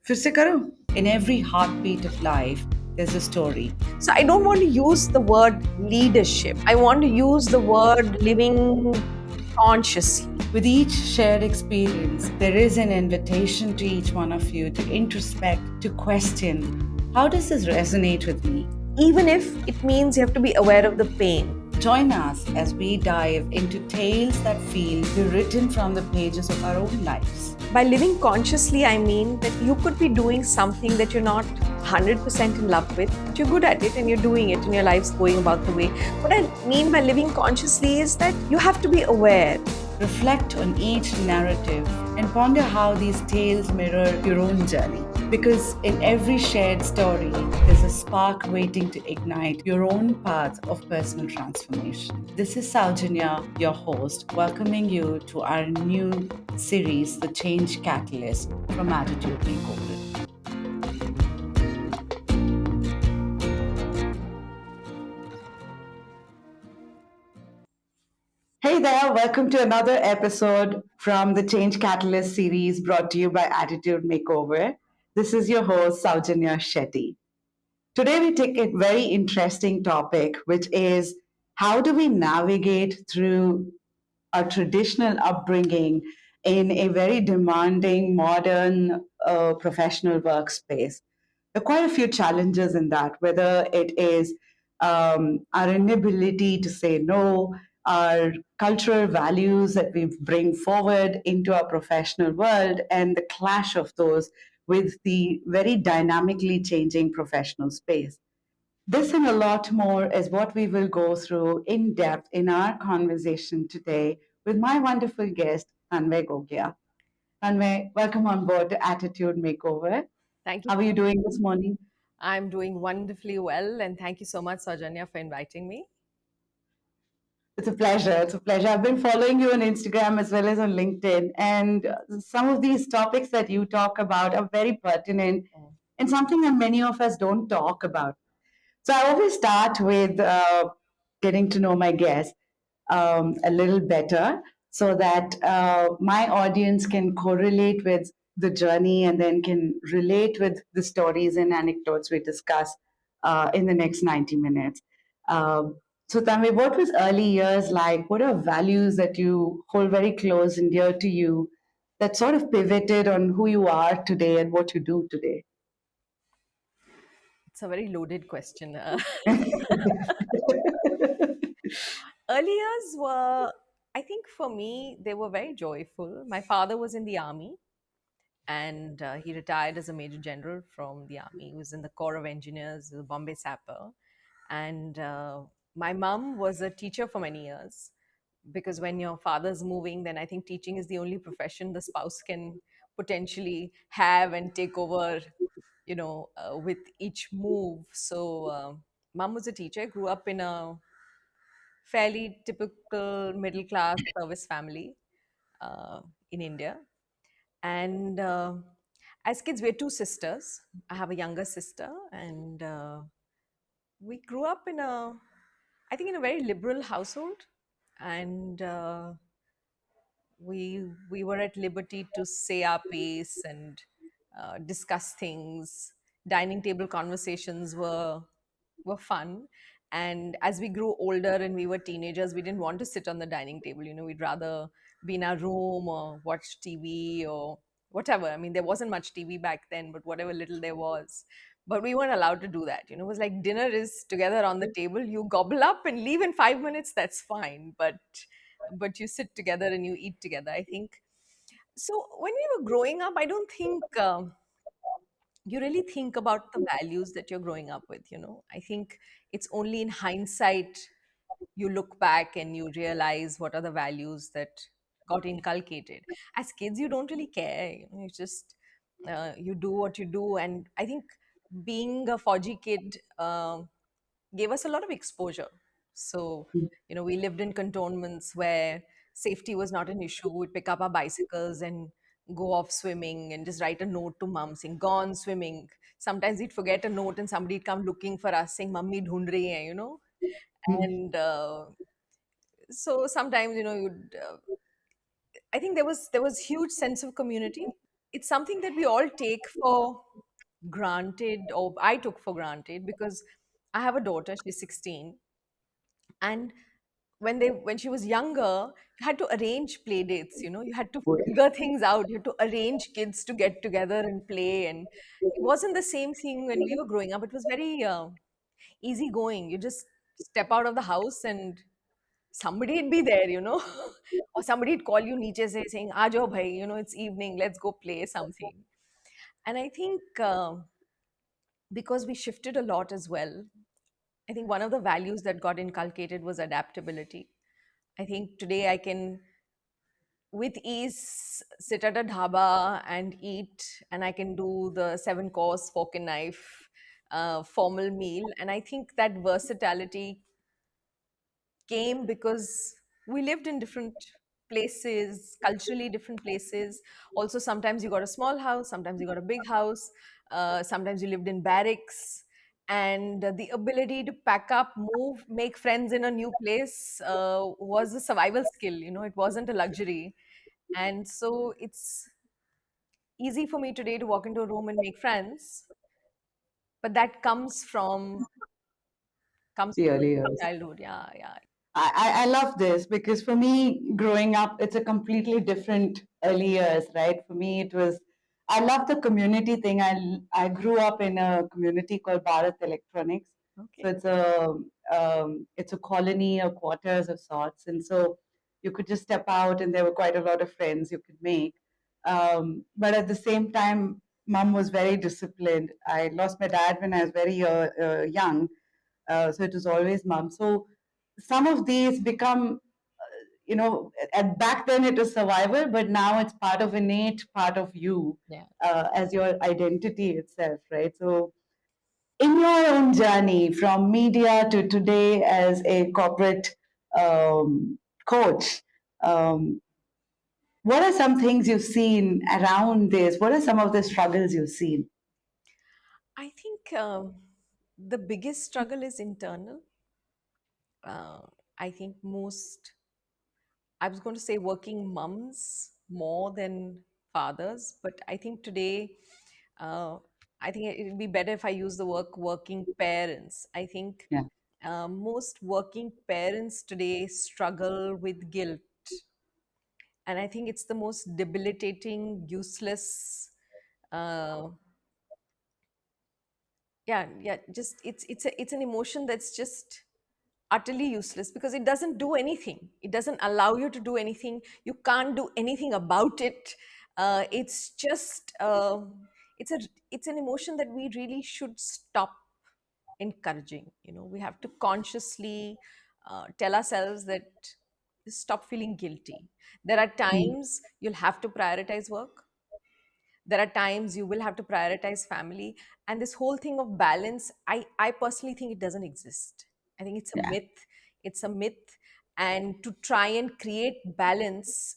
फिर से करो. In every heartbeat of life, there's a story. So I don't want to use the word leadership. I want to use the word living consciously. With each shared experience, there is an invitation to each one of you to introspect, to question, how does this resonate with me? Even if it means you have to be aware of the pain. Join us as we dive into tales that feel rewritten from the pages of our own lives. By living consciously, I mean that you could be doing something that you're not 100% in love with, but you're good at it and you're doing it and your life's going about the way. What I mean by living consciously is that you have to be aware. Reflect on each narrative and ponder how these tales mirror your own journey. Because in every shared story, there's a spark waiting to ignite your own path of personal transformation. This is Saujanya, your host, welcoming you to our new series, The Change Catalyst from Attitude Makeover. Hey there, welcome to another episode from the Change Catalyst series brought to you by Attitude Makeover. This is your host, Saujanya Shetty. Today, we take a very interesting topic, which is how do we navigate through a traditional upbringing in a very demanding, modern, professional workspace? There are quite a few challenges in that, whether it is our inability to say no, our cultural values that we bring forward into our professional world, and the clash of those with the very dynamically changing professional space. This and a lot more is what we will go through in depth in our conversation today with my wonderful guest, Tunvey Gogia. Tunvey, welcome on board to Attitude Makeover. Thank you. How are you doing this morning? I'm doing wonderfully well, and thank you so much, Sajanya, for inviting me. It's a pleasure. It's a pleasure. I've been following you on Instagram as well as on LinkedIn. And some of these topics that you talk about are very pertinent and something that many of us don't talk about. So I always start with getting to know my guest a little better so that my audience can correlate with the journey and then can relate with the stories and anecdotes we discuss in the next 90 minutes. So, Tanvi, what was early years like? What are values that you hold very close and dear to you that sort of pivoted on who you are today and what you do today? It's a very loaded question. Early years were, I think for me, they were very joyful. My father was in the army and he retired as a major general from the army. He was in the Corps of Engineers, the Bombay Sapper. And my mom was a teacher for many years because when your father's moving, then I think teaching is the only profession the spouse can potentially have and take over, with each move. So, mom was a teacher, grew up in a fairly typical middle class service family uh, in India. And as kids, we're two sisters. I have a younger sister, and we grew up in I think, in a very liberal household. And we were at liberty to say our piece and discuss things. Dining table conversations were fun. And as we grew older and we were teenagers, we didn't want to sit on the dining table. We'd rather be in our room or watch TV or whatever. I mean, there wasn't much TV back then, but whatever little there was. But we weren't allowed to do that. It was like dinner is together on the table. You gobble up and leave in 5 minutes, that's fine. But you sit together and you eat together, I think. So when we were growing up, I don't think you really think about the values that you're growing up with. I think it's only in hindsight you look back and you realize what are the values that got inculcated. As kids, you don't really care. You just you do what you do. And I think being a Fauji kid gave us a lot of exposure. So, we lived in cantonments where safety was not an issue. We'd pick up our bicycles and go off swimming and just write a note to mom saying, gone swimming. Sometimes we'd forget a note and somebody'd come looking for us saying, Mummy dhoond rahi hai. And so sometimes, I think there was huge sense of community. it's something that we all take for granted, or I took for granted, because I have a daughter, she's 16, and when she was younger, you had to arrange play dates, you had to figure things out, you had to arrange kids to get together and play, and it wasn't the same thing when we were growing up. It was very easy going. You just step out of the house and somebody'd be there, or somebody'd call you niche se saying, "Aajo bhai, it's evening, let's go play something." And I think because we shifted a lot as well, I think one of the values that got inculcated was adaptability. I think today I can, with ease, sit at a dhaba and eat, and I can do the 7 course fork and knife formal meal. And I think that versatility came because we lived in different places, culturally different places. Also, sometimes you got a small house, sometimes you got a big house, sometimes you lived in barracks. And the ability to pack up, move, make friends in a new place was a survival skill. It wasn't a luxury. And so it's easy for me today to walk into a room and make friends, but that comes from Really is. childhood. Yeah, yeah. I love this because for me, growing up, it's a completely different early years, right? For me, it was, I love the community thing. I grew up in a community called Bharat Electronics. So Okay. it's a colony or quarters of sorts. And so you could just step out and there were quite a lot of friends you could make. But at the same time, mom was very disciplined. I lost my dad when I was very young. So it was always mom. So some of these become, at back then it was survival, but now it's part of innate part of you Yeah. as your identity itself, right? So in your own journey from media to today as a corporate coach, um, what are some things you've seen around this? What are some of the struggles you've seen? I think the biggest struggle is internal. Uh, I think I was going to say working mums more than fathers, but I think today, uh, I think it would be better if I use the word working parents. I think Yeah. most working parents today struggle with guilt. And I think it's the most debilitating, useless, uh, yeah, just it's an emotion that's just utterly useless because it doesn't do anything. It doesn't allow you to do anything. You can't do anything about it. It's just it's a it's an emotion that we really should stop encouraging. We have to consciously tell ourselves that stop feeling guilty. There are Mm. times you'll have to prioritize work. There are times you will have to prioritize family, and this whole thing of balance, I personally think it doesn't exist. I think it's a Yeah. myth. It's a myth. And to try and create balance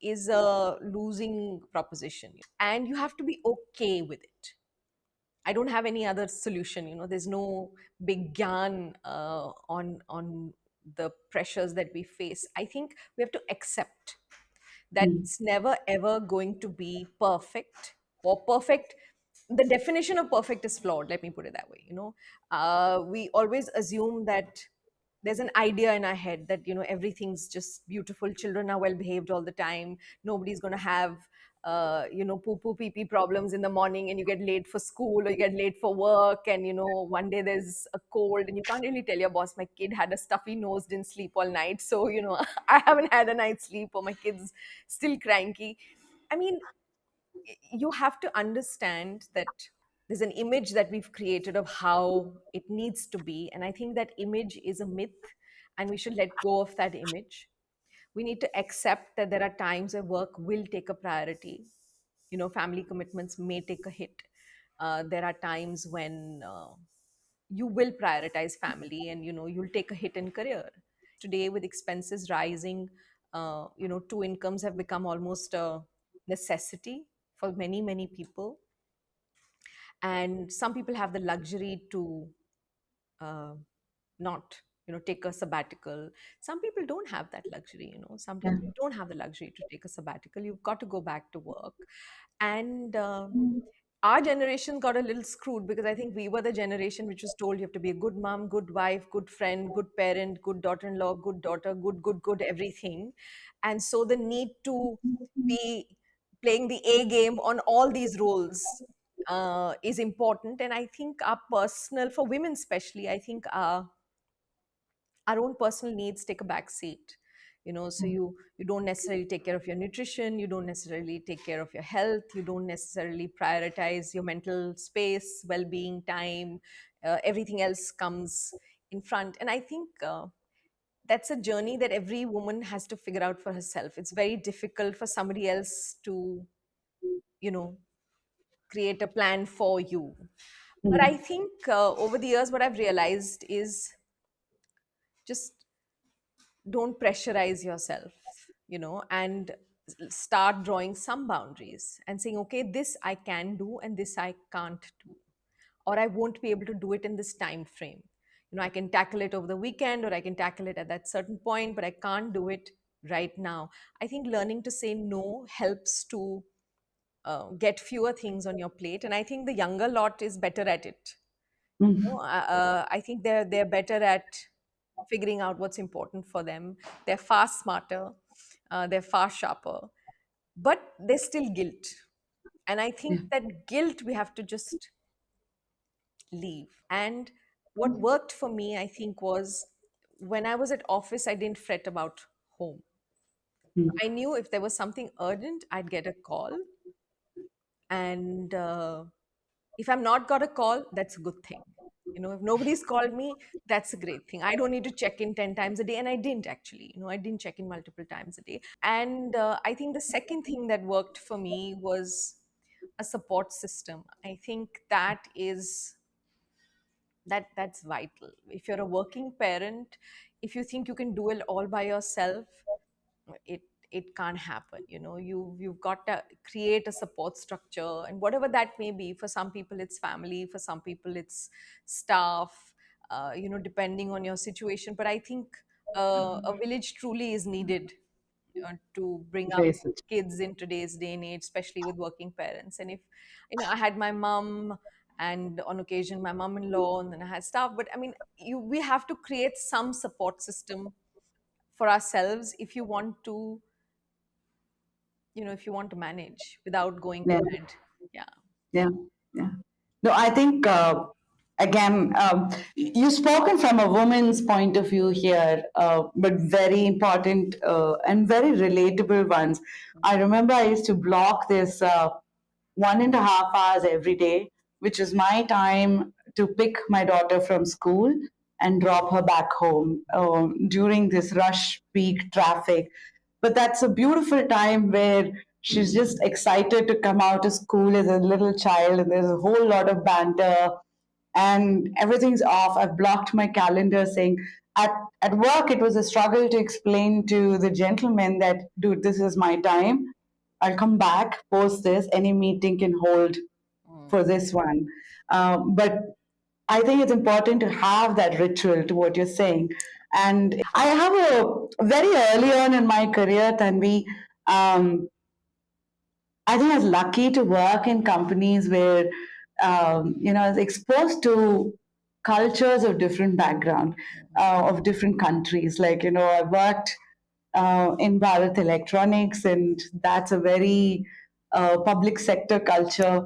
is a losing proposition, and you have to be okay with it. I don't have any other solution. There's no big gyan on the pressures that we face. I think we have to accept that Mm. it's never ever going to be perfect, or perfect. The definition of perfect is flawed, let me put it that way. We always assume that there's an idea in our head that everything's just beautiful, children are well behaved all the time, nobody's going to have poo poo pee pee problems in the morning, and you get late for school or you get late for work, and one day there's a cold and you can't really tell your boss, my kid had a stuffy nose, didn't sleep all night, so I haven't had a night's sleep, or my kid's still cranky. I mean, you have to understand that there's an image that we've created of how it needs to be, and I think that image is a myth, and we should let go of that image. We need to accept that there are times where work will take a priority. Family commitments may take a hit. There are times when you will prioritize family, and you'll take a hit in career. Today, with expenses rising, two incomes have become almost a necessity for many many people, and some people have the luxury to uh, not. take a sabbatical. Some people don't have that luxury. Some Yeah. people don't have the luxury to take a sabbatical. You've got to go back to work. And our generation got a little screwed because I think we were the generation which was told you have to be a good mom, good wife, good friend, good parent, good daughter-in-law, good daughter, good, everything. And so the need to be playing the A game on all these roles is important. And I think our personal, for women especially, I think our own personal needs take a back seat. So you don't necessarily take care of your nutrition, you don't necessarily take care of your health, you don't necessarily prioritize your mental space, well-being, time. Everything else comes in front. And I think that's a journey that every woman has to figure out for herself. It's very difficult for somebody else to you know create a plan for you. But I Mm. think over the years what I've realized is just don't pressurize yourself, and start drawing some boundaries and saying, okay, this I can do and this I can't do, or I won't be able to do it in this time frame. I can tackle it over the weekend, or I can tackle it at that certain point, but I can't do it right now. I think learning to say no helps to get fewer things on your plate, and I think the younger lot is better at it. Mm. I think they're better at figuring out what's important for them. They're far smarter, they're far sharper, but there's still guilt. And I Yeah. think that guilt we have to just leave. And what worked for me, I think, was when I was at office, I didn't fret about home. Mm. I knew if there was something urgent, I'd get a call. And if I'm not got a call, that's a good thing. If nobody's called me, that's a great thing. I don't need to check in 10 times a day. And I didn't actually, I didn't check in multiple times a day. And I think the second thing that worked for me was a support system. I think that's vital. If you're a working parent, if you think you can do it all by yourself, it it can't happen. You've got to create a support structure, and whatever that may be. For some people it's family, for some people it's staff, depending on your situation. But I think a village truly is needed to bring up Face it. kids in today's day and age, especially with working parents. And if I had my mom, and on occasion my mom-in-law, and then I had staff. But I mean, we have to create some support system for ourselves if you want to manage without going Yeah. to bed. Yeah. Yeah. Yeah. No, I think again, you've spoken from a woman's point of view here, but very important and very relatable ones. I remember I used to block this 1.5 hours every day, which is my time to pick my daughter from school and drop her back home during this rush peak traffic. But that's a beautiful time where she's just excited to come out of school as a little child, and there's a whole lot of banter and everything's off. I've blocked my calendar saying at work it was a struggle to explain to the gentleman that, dude, this is my time. I'll come back post this. Any meeting can hold Mm. for this one. But I think it's important to have that ritual to what you're saying. And I have a very early on in my career, Tanvi, um, I think I was lucky to work in companies where, I was exposed to cultures of different background, of different countries. Like, I worked in Bharat Electronics, and that's a very public sector culture,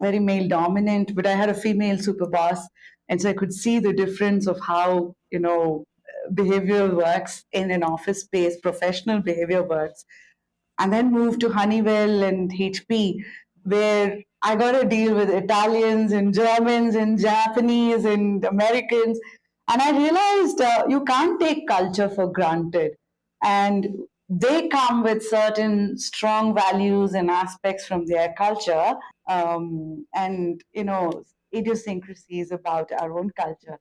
very male dominant. But I had a female super boss, and so I could see the difference of how, behavior works in an office space, professional behavior works, and then moved to Honeywell and HP, where I got to deal with Italians and Germans and Japanese and Americans. And I realized you can't take culture for granted. And they come with certain strong values and aspects from their culture, and, idiosyncrasies about our own culture.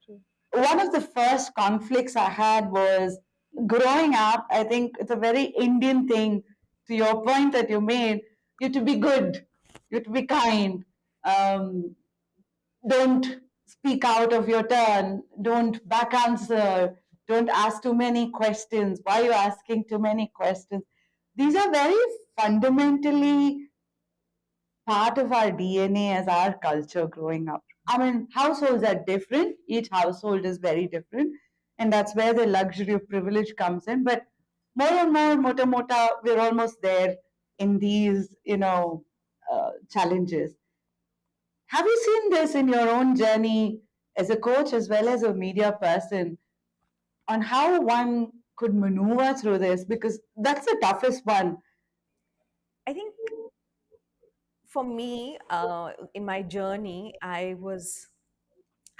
True. One of the first conflicts I had was growing up. I think it's a very Indian thing. To your point that you made, you have to be good, you have to be kind. Don't. speak out of your turn, don't back answer, don't ask too many questions. Why are you asking too many questions? These are very fundamentally part of our DNA as our culture growing up. I mean, households are different. Each household is very different. And that's where the luxury of privilege comes in. But more and more, mota mota, we're almost there in these, challenges. Have you seen this in your own journey as a coach as well as a media person on how one could maneuver through this? Because that's the toughest one. I think for me, in my journey, I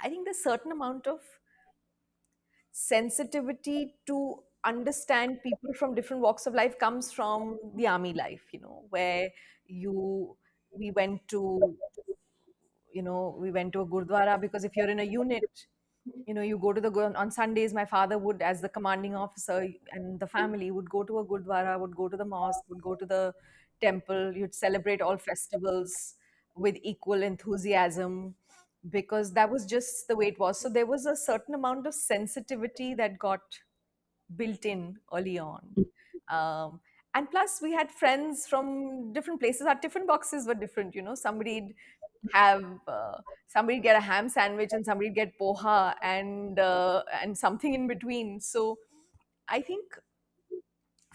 think there's certain amount of sensitivity to understand people from different walks of life comes from the army life, where you we went to we went to a gurdwara, because if you're in a unit, you go to on Sundays. My father would, as the commanding officer, and the family would go to a gurdwara, would go to the mosque, would go to the temple. You'd celebrate all festivals with equal enthusiasm, because that was just the way it was. So there was a certain amount of sensitivity that got built in early on. Um, and plus, we had friends from different places. Our tiffin boxes were different. Somebody'd have somebody get a ham sandwich, and somebody get poha, and something in between. So I think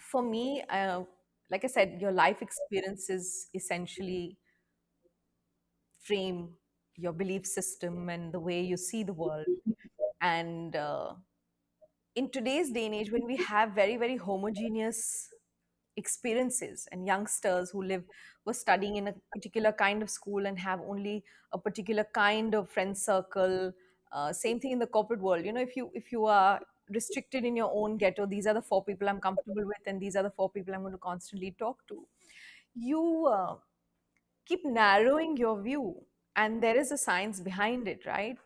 for me, like I said, your life experiences essentially frame your belief system and the way you see the world. And in today's day and age, when we have very, very homogeneous experiences, and youngsters who were studying in a particular kind of school and have only a particular kind of friend circle, same thing in the corporate world. If you are restricted in your own ghetto, these are the four people I'm comfortable with, and these are the four people I'm going to constantly talk to. You keep narrowing your view, and there is a science behind it, right?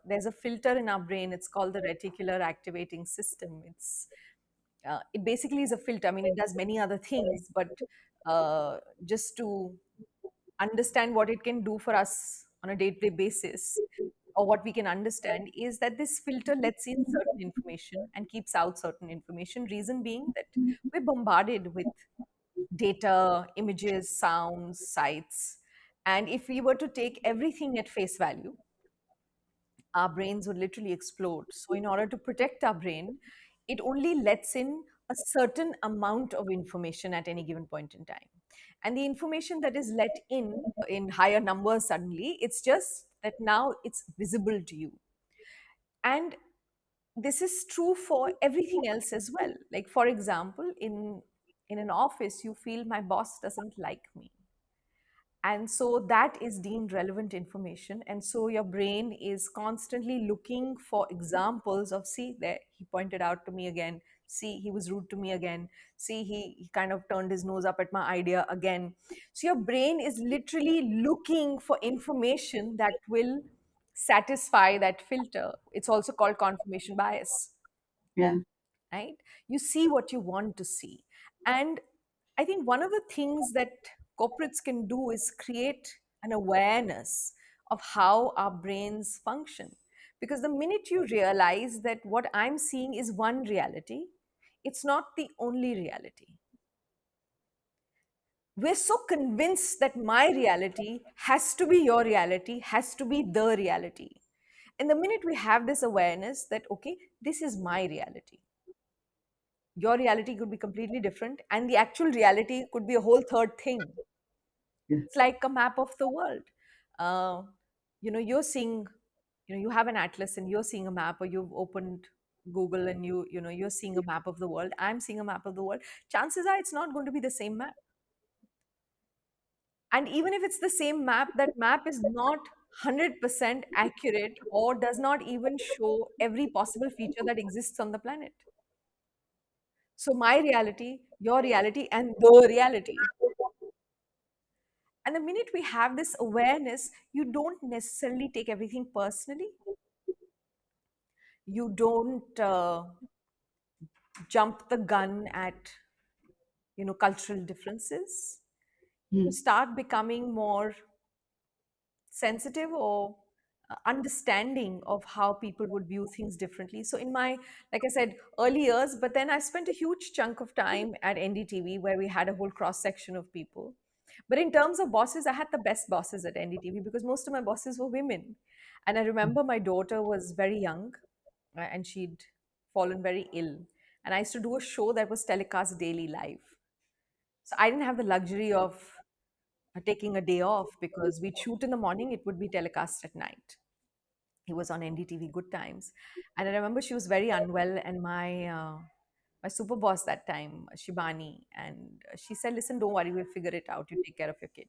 There's a filter in our brain. It's called the reticular activating system. It basically is a filter. I mean, it does many other things, but just to understand what it can do for us on a day-to-day basis, or what we can understand, is that this filter lets in certain information and keeps out certain information. Reason being that we're bombarded with data, images, sounds, sights. And if we were to take everything at face value, our brains would literally explode. So, in order to protect our brain, it only lets in a certain amount of information at any given point in time. And the information that is let in higher numbers suddenly, it's just that now it's visible to you. And this is true for everything else as well. Like, for example, in an office, you feel my boss doesn't like me, and so that is deemed relevant information, and so your brain is constantly looking for examples of, see, there he pointed out to me again, see, he was rude to me again, see, he kind of turned his nose up at my idea again. So your brain is literally looking for information that will satisfy that filter. It's also called confirmation bias, Yeah. right? You see what you want to see. And I think one of the things that corporates can do is create an awareness of how our brains function. Because the minute you realize that what I'm seeing is one reality, it's not the only reality. We're so convinced that my reality has to be your reality, has to be the reality. And the minute we have this awareness that, okay, this is my reality, your reality could be completely different, and the actual reality could be a whole third thing. Yeah. It's like a map of the world. uh, you're seeing, you have an atlas and you're seeing a map, or you've opened Google and you're seeing a map of the world. I'm seeing a map of the world. Chances are it's not going to be the same map. And even if it's the same map, that map is not 100% accurate, or does not even show every possible feature that exists on the planet. So my reality, your reality, and the reality. And the minute we have this awareness, you don't necessarily take everything personally. You don't jump the gun at cultural differences. You Hmm. start becoming more sensitive, or understanding of how people would view things differently. So in my, like I said, early years, but then I spent a huge chunk of time at NDTV where we had a whole cross section of people. But in terms of bosses, I had the best bosses at NDTV because most of my bosses were women. And I remember my daughter was very young, and she'd fallen very ill. And I used to do a show that was telecast daily live. So I didn't have the luxury of taking a day off because we'd shoot in the morning, it would be telecast at night. He was on NDTV Good Times. And I remember she was very unwell, and my super boss that time, Shibani, and she said, "Listen, don't worry, we'll figure it out. You take care of your kid."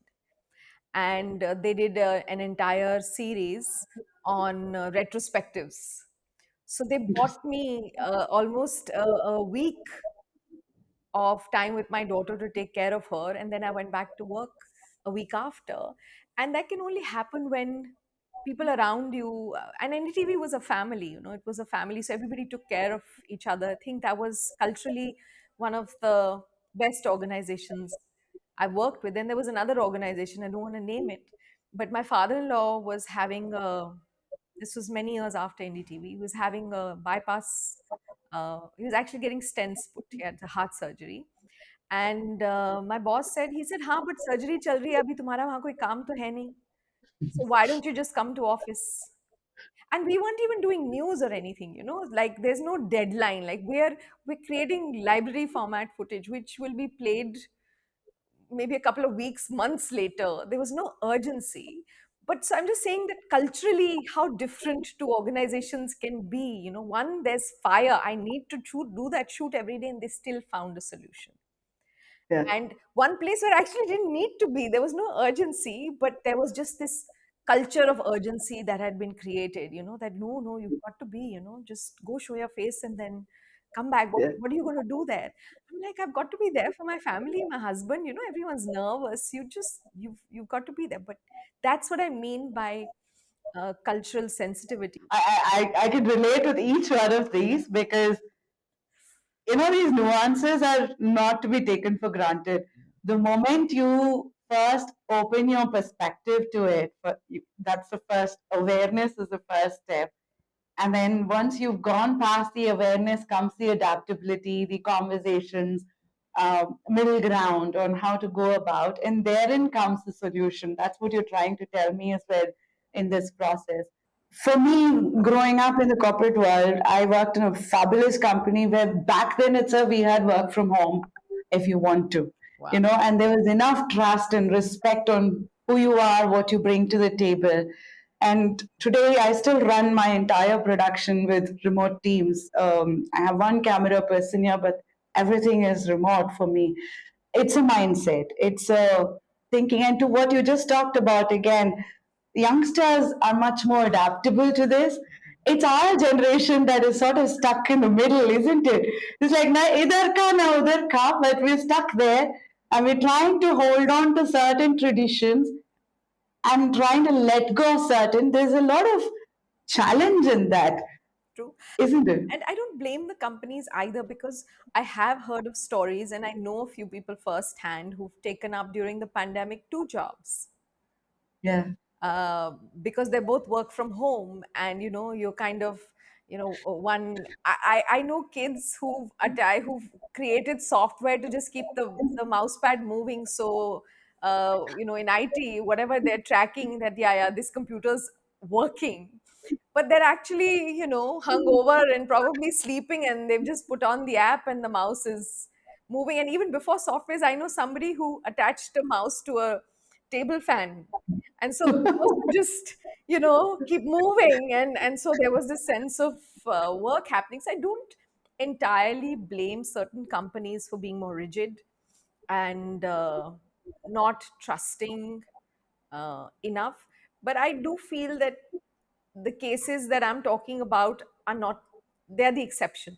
And they did an entire series on retrospectives. So they bought me almost a week of time with my daughter to take care of her, and then I went back to work a week after. And that can only happen when people around you, and NDTV was a family, it was a family, so everybody took care of each other. I think that was culturally one of the best organizations I worked with. Then there was another organization, I don't want to name it, but my father-in-law was having a, this was many years after NDTV. He was having a bypass. He was actually getting stents put. He had the heart surgery. And my boss said, he said, हाँ, but surgery चल रही है अभी तुम्हारा वहाँ कोई काम तो है नहीं. So why don't you just come to office? And we weren't even doing news or anything, like there's no deadline. Like we're creating library format footage, which will be played maybe a couple of weeks, months later. There was no urgency. But so I'm just saying that culturally, how different two organizations can be. One, there's fire. I need to do that shoot every day, and they still found a solution. Yeah, And one place where I actually didn't need to be, there was no urgency, but there was just this culture of urgency that had been created, that no, no, you've got to be, just go show your face and then come back. What, yeah. what are you going to do there? I'm like, I've got to be there for my family, my husband, everyone's nervous. You've got to be there. But that's what I mean by cultural sensitivity. I can relate with each one of these because these nuances are not to be taken for granted. The moment you first open your perspective to it, that's the first awareness is the first step. And then once you've gone past the awareness comes the adaptability, the conversations, middle ground on how to go about, and therein comes the solution. That's what you're trying to tell me as well in this process. For me, growing up in the corporate world, I worked in a fabulous company where back then itself we had work from home if you want to, Wow. and there was enough trust and respect on who you are, what you bring to the table. And today, I still run my entire production with remote teams. I have one camera person here, but everything is remote for me. It's a mindset, it's a thinking. And to what you just talked about again, youngsters are much more adaptable to this. It's our generation that is sort of stuck in the middle, isn't it? It's like na idhar ka na udhar ka, but we're stuck there and we're trying to hold on to certain traditions and trying to let go certain. There's a lot of challenge in that, True. isn't it? And I don't blame the companies either because I have heard of stories and I know a few people firsthand who've taken up during the pandemic two jobs, Yeah. uh, because they both work from home. And you're kind of, one, I know kids who've created software to just keep the mouse pad moving. So in IT, whatever they're tracking, that yeah, this computer's working, but they're actually hungover and probably sleeping, and they've just put on the app and the mouse is moving. And even before softwares, I know somebody who attached a mouse to a table fan, and so the mouse would just keep moving. And so there was this sense of work happening. So I don't entirely blame certain companies for being more rigid and not trusting enough. But I do feel that the cases that I'm talking about are not, they're the exception.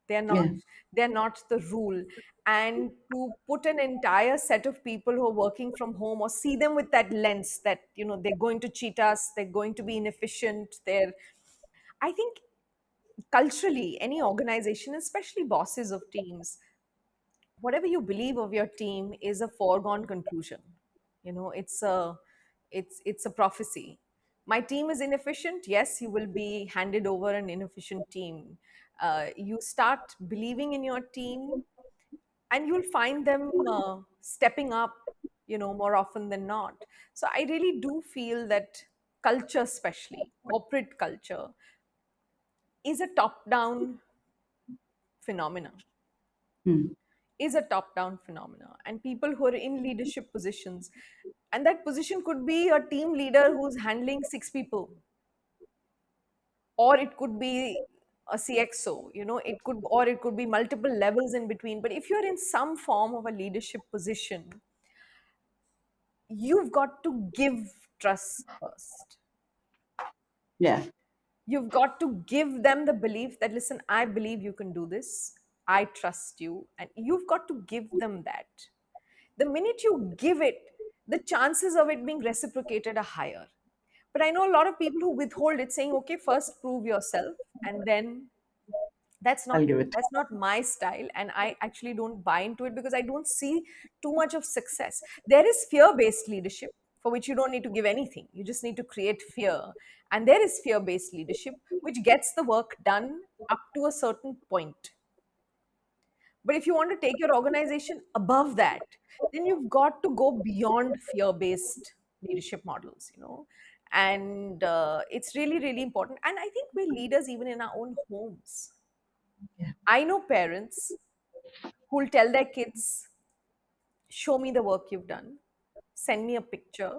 They're not, Yeah. they're not the rule. And to put an entire set of people who are working from home or see them with that lens that, they're going to cheat us, they're going to be inefficient, I think culturally, any organization, especially bosses of teams, whatever you believe of your team is a foregone conclusion. It's a prophecy. My team is inefficient. Yes, you will be handed over an inefficient team. You start believing in your team, and you'll find them stepping up, more often than not. So I really do feel that culture, especially corporate culture, is a top down phenomena. Hmm. Is a top down phenomena, and people who are in leadership positions, and that position could be a team leader who's handling 6 people, or it could be a CXO, it could be multiple levels in between. But if you're in some form of a leadership position, you've got to give trust first. Yeah. You've got to give them the belief that, listen, I believe you can do this. I trust you. And you've got to give them that. The minute you give it, the chances of it being reciprocated are higher. But I know a lot of people who withhold it, saying, okay, first prove yourself, and then that's I'll not give it. that's not my style, and I actually don't buy into it because I don't see too much of success. There is fear based leadership, for which you don't need to give anything, you just need to create fear. And there is fear based leadership which gets the work done up to a certain point. But if you want to take your organization above that, then you've got to go beyond fear based leadership models, and it's really, really important. And I think we're leaders even in our own homes. Yeah. I know parents who'll tell their kids, show me the work you've done, send me a picture.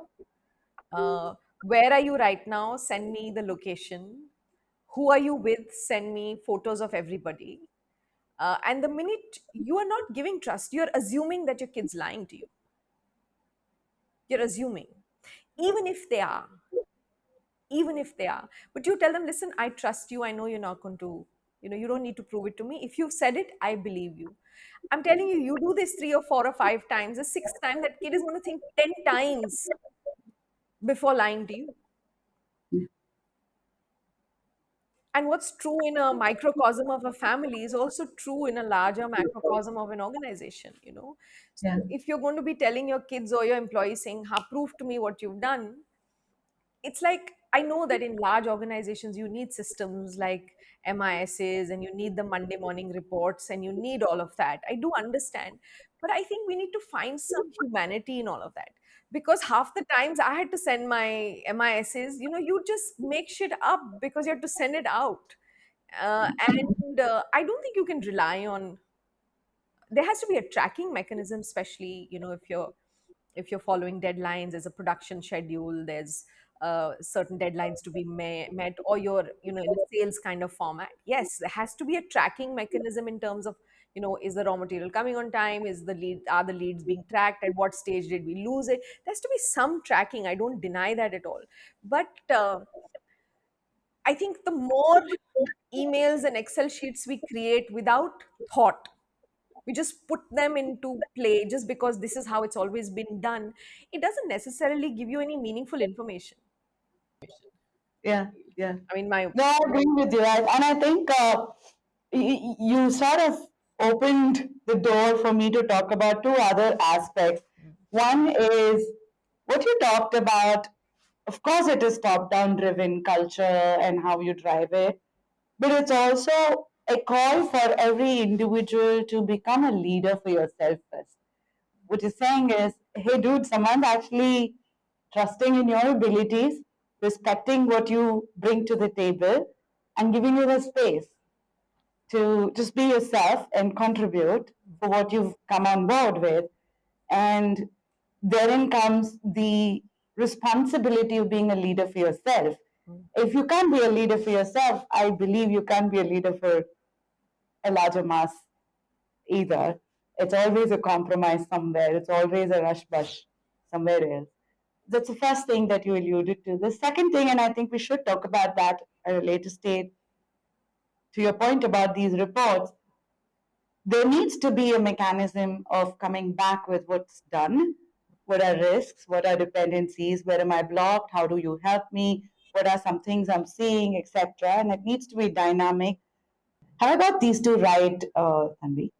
Where are you right now? Send me the location. Who are you with? Send me photos of everybody. And the minute you are not giving trust, you're assuming that your kid's lying to you. You're assuming, even if they are, even if they are. But you tell them, listen, I trust you. I know you're not going to, you don't need to prove it to me. If you've said it, I believe you. I'm telling you, you do this 3 or 4 or 5 times. The sixth time, that kid is going to think 10 times before lying to you. And what's true in a microcosm of a family is also true in a larger macrocosm of an organization, So Yeah. if you're going to be telling your kids or your employees saying, ha, prove to me what you've done, it's like, I know that in large organizations you need systems like MISs, and you need the Monday morning reports, and you need all of that. I do understand, but I think we need to find some humanity in all of that, because half the times I had to send my MISs, you just make shit up because you have to send it out. And I don't think you can rely on, there has to be a tracking mechanism, especially if you're following deadlines. There's a production schedule, there's certain deadlines to be met, or you're in a sales kind of format. Yes, there has to be a tracking mechanism in terms of, is the raw material coming on time, are the leads being tracked, at what stage did we lose it. There has to be some tracking, I don't deny that at all. But I think the more emails and Excel sheets we create without thought, we just put them into play just because this is how it's always been done, it doesn't necessarily give you any meaningful information. Yeah. Yeah. I mean, my No, I agree with you. And I think you sort of opened the door for me to talk about two other aspects. One is what you talked about. Of course, it is top down driven culture and how you drive it, but it's also a call for every individual to become a leader for yourself first. What you're saying is, hey, dude, someone's actually trusting in your abilities, respecting what you bring to the table, and giving you the space to just be yourself and contribute for what you've come on board with. And therein comes the responsibility of being a leader for yourself. If you can't be a leader for yourself, I believe you can't be a leader for a larger mass either. It's always a compromise somewhere. It's always a rush bush somewhere else. That's the first thing that you alluded to. The second thing, and I think we should talk about that at a later stage, to your point about these reports, there needs to be a mechanism of coming back with what's done. What are risks? What are dependencies? Where am I blocked? How do you help me? What are some things I'm seeing, etc.? And it needs to be dynamic. Have I got these two right, Tanvi?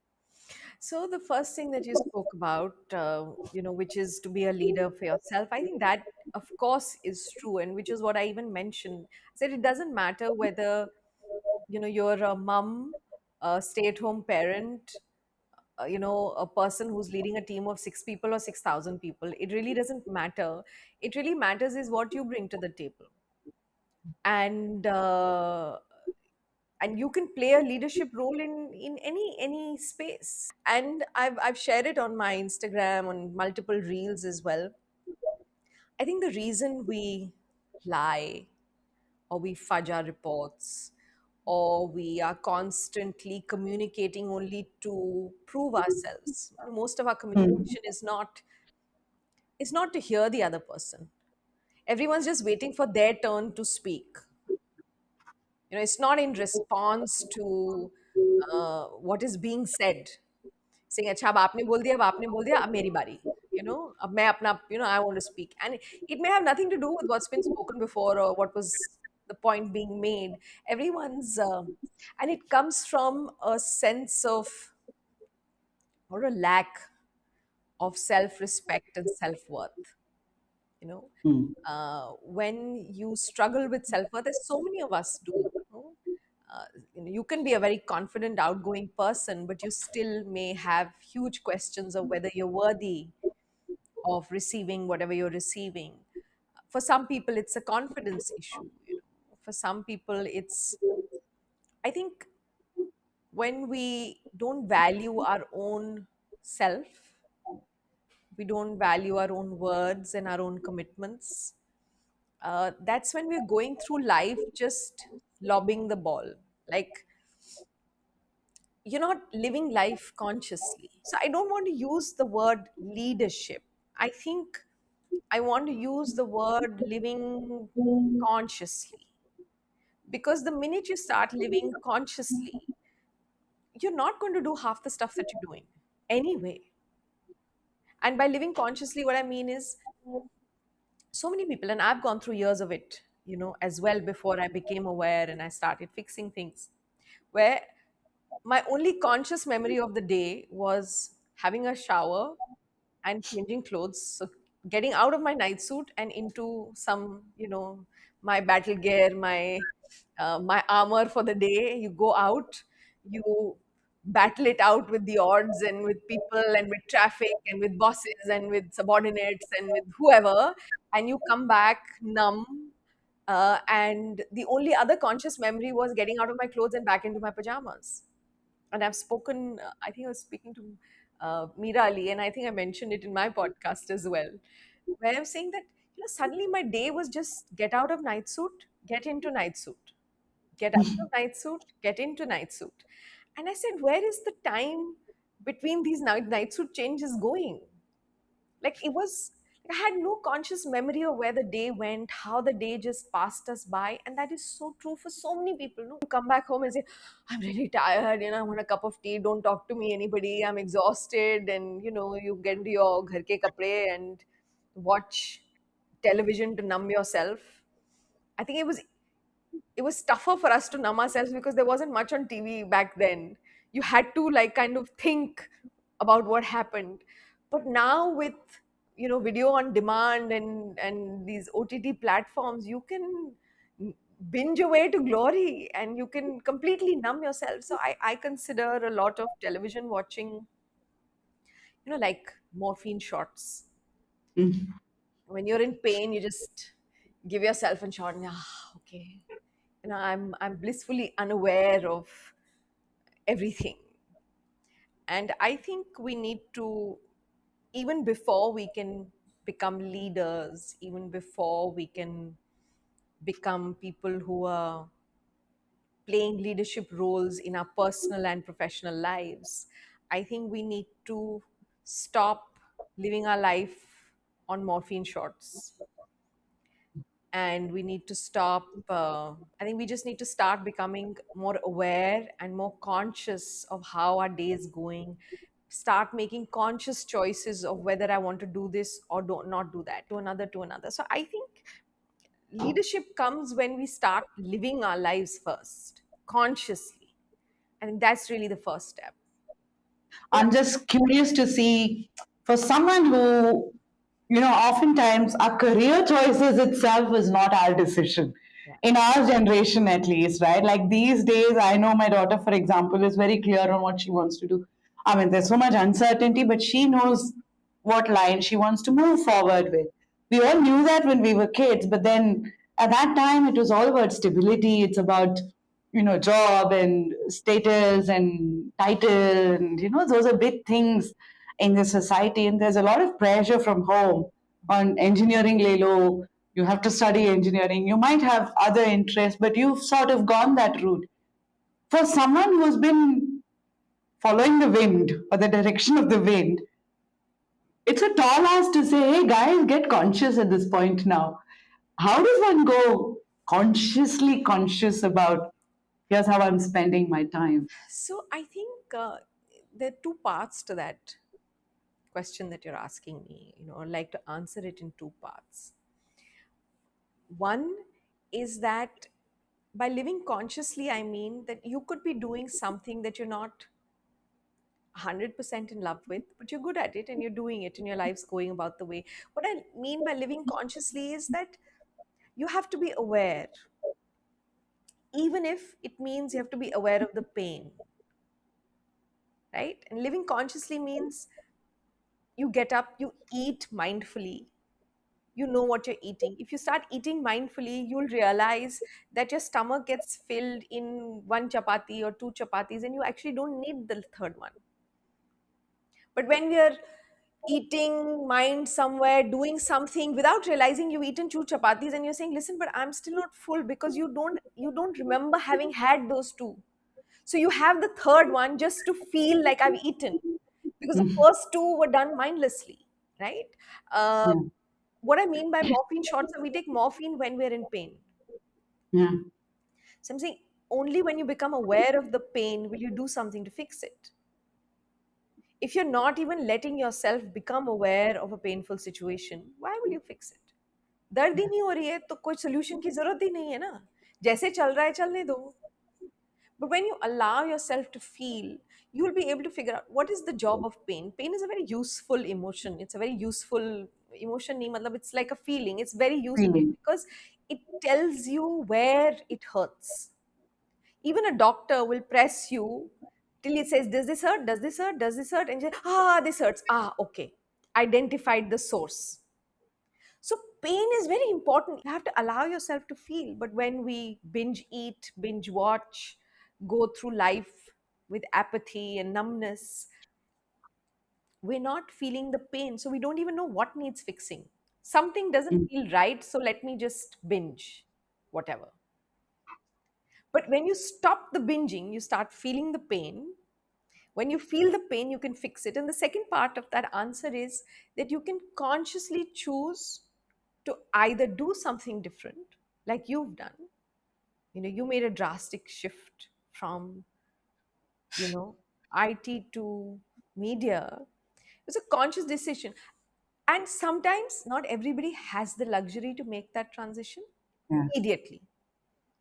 So the first thing that you spoke about, which is to be a leader for yourself, I think that of course is true, and which is what I even mentioned. I said it doesn't matter whether you're a mom, a stay-at-home parent, a person who's leading a team of 6 people or 6,000 people. It really doesn't matter. It really matters is what you bring to the table, and you can play a leadership role in any space. And I've shared it on my Instagram, on multiple reels as well. I think the reason we lie, or we fudge our reports, or we are constantly communicating only to prove ourselves. Most of our Hmm. communication is not to hear the other person. Everyone's just waiting for their turn to speak. It's not in response to what is being said, saying अच्छा अब आपने बोल दिया, अब आपने बोल दिया, अब मेरी बारी. अब मैं अपना, I want to speak, and it may have nothing to do with what's been spoken before or what was the point being made. Everyone's And it comes from a sense of, or a lack of self-respect and self-worth. you know Hmm. when you struggle with self-worth, as so many of us do, uh, you can be a very confident, outgoing person, but you still may have huge questions of whether you're worthy of receiving whatever you're receiving. For some people it's a confidence issue. For some people it's, I think, when we don't value our own self, we don't value our own words and our own commitments, that's when we're going through life just lobbing the ball. Like, you're not living life consciously. So I don't want to use the word leadership. I think I want to use the word living consciously. Because the minute you start living consciously, you're not going to do half the stuff that you're doing anyway. And by living consciously, what I mean is, so many people, and I've gone through years of it, as well, before I became aware and I started fixing things, where my only conscious memory of the day was having a shower and changing clothes. So getting out of my night suit and into some, my battle gear, my armor for the day. You go out, you battle it out with the odds and with people and with traffic and with bosses and with subordinates and with whoever, and you come back numb. And the only other conscious memory was getting out of my clothes and back into my pajamas. And I've spoken, I think I was speaking to Meera Ali, and I think I mentioned it in my podcast as well, where I'm saying that, suddenly my day was just get out of night suit, get into night suit, get out of night suit, get into night suit. And I said, where is the time between these night suit changes going? Like, it was, I had no conscious memory of where the day went, how the day just passed us by. And that is so true for so many people. No, you come back home and say, I'm really tired, I want a cup of tea, don't talk to me anybody, I'm exhausted. And you get into your ghar ke kapde and watch television to numb yourself. I think it was tougher for us to numb ourselves because there wasn't much on TV back then. You had to, like, kind of think about what happened. But now with video on demand and these OTT platforms, you can binge away to glory and you can completely numb yourself. So I consider a lot of television watching, like morphine shots. Hmm. When you're in pain, you just give yourself a shot and okay, I'm blissfully unaware of everything. And I think we need to, even before we can become leaders, even before we can become people who are playing leadership roles in our personal and professional lives, I think we need to stop living our life on morphine shots. And we need to stop, I think we just need to start becoming more aware and more conscious of how our day is going, start making conscious choices of whether I want to do this or do not do that, to another. So I think leadership comes when we start living our lives first consciously. I think that's really the first step. I'm just curious to see for someone who, oftentimes our career choices itself is not our decision. Yeah. In our generation, at least, right? Like these days, I know my daughter, for example, is very clear on what she wants to do. I mean, there's so much uncertainty, but she knows what line she wants to move forward with. We all knew that when we were kids, but then at that time, it was all about stability. It's about job and status and title, and those are big things in the society. And there's a lot of pressure from home on engineering lelo. You have to study engineering. You might have other interests, but you've sort of gone that route. For someone who's been following the wind or the direction of the wind, it's a tall ask to say, hey guys, get conscious at this point now. How does one go consciously conscious about here's how I'm spending my time? So I think there are two parts to that question that you're asking me. I'd like to answer it in two parts. One is that by living consciously, I mean that you could be doing something that you're not 100% in love with, but you're good at it and you're doing it and your life's going about the way. What I mean by living consciously is that you have to be aware, even if it means you have to be aware of the pain, right? And living consciously means you get up, you eat mindfully, you know what you're eating. If you start eating mindfully, you'll realize that your stomach gets filled in one chapati or two chapatis, and you actually don't need the third one. But when we are eating mind somewhere, doing something without realizing you've eaten two chapatis, and you're saying, listen, but I'm still not full, because you don't remember having had those two. So you have the third one just to feel like I've eaten, because the first two were done mindlessly, right? uh, Yeah, what I mean by morphine shots, we take morphine when we're in pain. yeah, So I'm saying only when you become aware of the pain will you do something to fix it. If you're not even letting yourself become aware of a painful situation, why will you fix it? दर्द ही नहीं हो रही है तो कोई solution की जरूरत ही नहीं है ना. जैसे चल रहा है चलने दो. But when you allow yourself to feel, you will be able to figure out what is the job of pain. Pain is a very useful emotion. It's a very useful emotion. nahi matlab it's like a feeling. It's very useful feeling. because it tells you where it hurts. Even a doctor will press you till it says, does this hurt? Does this hurt? Does this hurt? And you say, this hurts. Okay. Identified the source. So pain is very important. You have to allow yourself to feel. But when we binge eat, binge watch, go through life with apathy and numbness, we're not feeling the pain. So we don't even know what needs fixing. Something doesn't Mm, feel right, so let me just binge, whatever. But when you stop the binging, you start feeling the pain. When you feel the pain, you can fix it. And the second part of that answer is that you can consciously choose to either do something different, like you've done. You made a drastic shift from, you know, IT to media. It's a conscious decision. And sometimes not everybody has the luxury to make that transition yeah, immediately.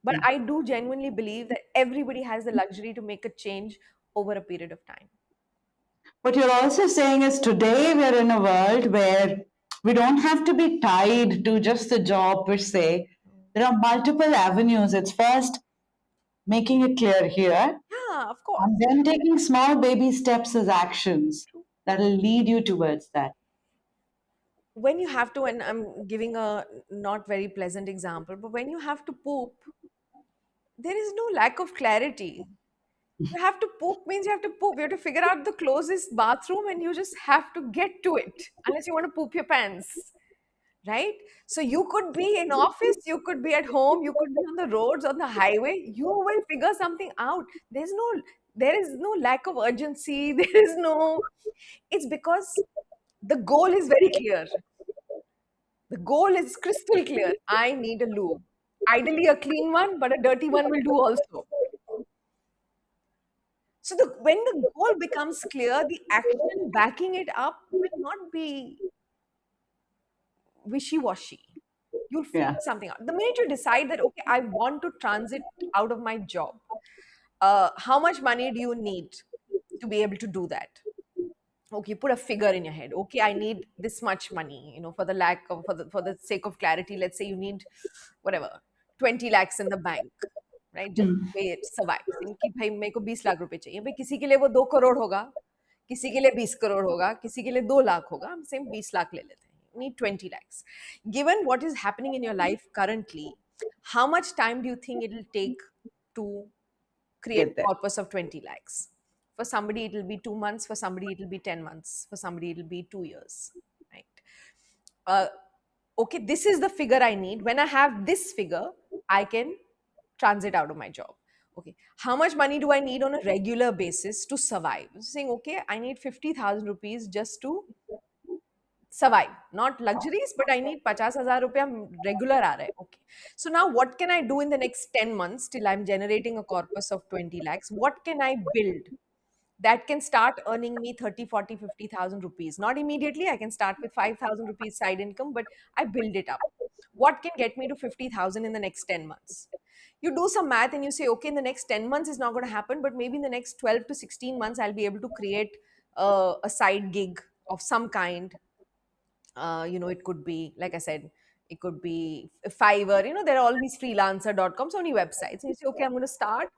But yeah. I do genuinely believe that everybody has the luxury to make a change over a period of time. What you're also saying is today we're in a world where we don't have to be tied to just the job per se. There are multiple avenues. It's first making it clear here, Yeah, of course. and then taking small baby steps as actions that will lead you towards that. When you have to, and I'm giving a not very pleasant example, but when you have to poop, there is no lack of clarity. You have to poop means you have to poop. You have to figure out the closest bathroom and you just have to get to it, unless you want to poop your pants, right? So you could be in office, you could be at home, you could be on the roads, on the highway. You will figure something out. There is no lack of urgency. There is no. It's because the goal is very clear. The goal is crystal clear. I need a lube. Ideally, a clean one, but a dirty one will do also. So when the goal becomes clear, the action backing it up will not be wishy-washy. You'll figure Yeah, something out. The minute you decide that, okay, I want to transit out of my job, how much money do you need to be able to do that. Okay, put a figure in your head. Okay, I need this much money, for the lack of for the sake of clarity, let's say you need whatever 20 lakhs in the bank, right? Just Hmm. way it survives, कि भाई मेरे को 20 लाख रुपए चाहिए, भाई किसी के लिए वो 2 करोड़ होगा, किसी के लिए 20 करोड़ होगा, किसी के लिए 2 लाख होगा, हम सेम 20 लाख ले लेते हैं. You need 20 lakhs. Given what is happening in your life currently, how much time do you think it will take to create Get a that. corpus of 20 lakhs? For somebody, it will be 2 months. For somebody, it will be 10 months. For somebody, it will be 2 years. Right? Uh, okay, this is the figure I need. When I have this figure, I can transit out of my job. Okay, how much money do I need on a regular basis to survive? Saying, okay, I need 50,000 rupees just to survive, not luxuries, but I need 50,000 rupees regular aa raha hai. Okay, so now what can I do in the next 10 months till I'm generating a corpus of 20 lakhs? What can I build that can start earning me 30, 40, 50,000 rupees? Not immediately, I can start with 5,000 rupees side income, but I build it up. What can get me to 50,000 in the next 10 months? You do some math and you say, okay, in the next 10 months is not going to happen, but maybe in the next 12 to 16 months I'll be able to create a side gig of some kind. It could be, like I said, it could be Fiverr. There are all these freelancer.com, so many websites. And you say, okay, I'm going to start.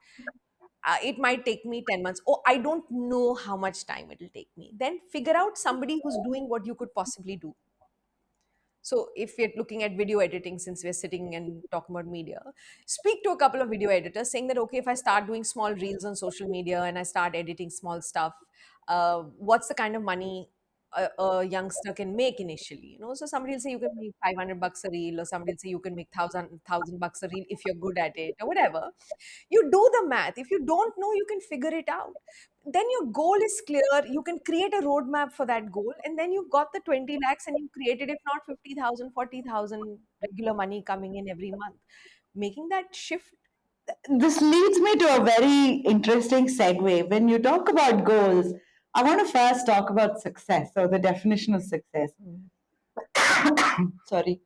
It might take me 10 months. Oh, I don't know how much time it will take me. Then figure out somebody who's doing what you could possibly do. So if we're looking at video editing, since we're sitting and talking about media, speak to a couple of video editors saying that, okay, if I start doing small reels on social media and I start editing small stuff, what's the kind of money a youngster can make initially? So somebody will say you can make 500 bucks a reel, or somebody will say you can make thousand bucks a reel if you're good at it, or whatever. You do the math. If you don't know, you can figure it out. Then your goal is clear. You can create a roadmap for that goal, and then you've got the 20 lakhs, and you created, if not 50,000, 40,000 regular money coming in every month. Making that shift. This leads me to a very interesting segue. When you talk about goals, I want to first talk about success, or the definition of success. Mm, Sorry.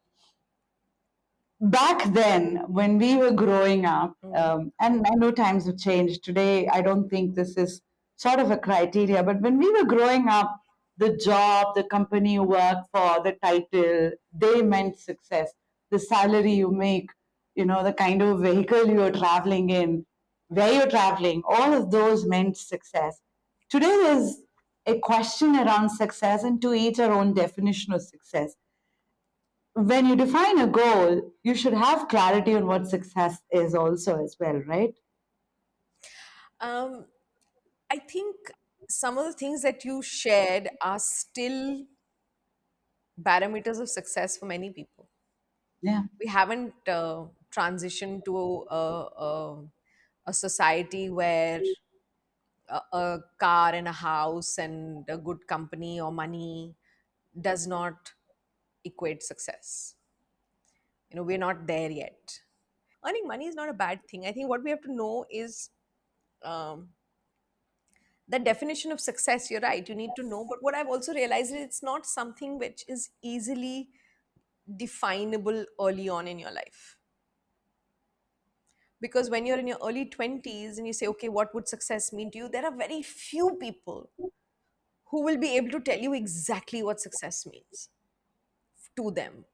Back then, when we were growing up, mm, and I know times have changed. Today, I don't think this is sort of a criteria, but when we were growing up, the job, the company you work for, the title, they meant success. The salary you make, the kind of vehicle you're traveling in, where you're traveling, all of those meant success. Today, there's a question around success, and to each our own definition of success. When you define a goal, you should have clarity on what success is also as well, right? Um, I think some of the things that you shared are still barometers of success for many people. Yeah. We haven't transitioned to a society where a car and a house and a good company or money does not equate success. We're not there yet. Earning money is not a bad thing. I think what we have to know is um, the definition of success. You're right, you need to know. But what I've also realized is it's not something which is easily definable early on in your life. Because when you're in your early 20s and you say, okay, what would success mean to you? There are very few people who will be able to tell you exactly what success means to them.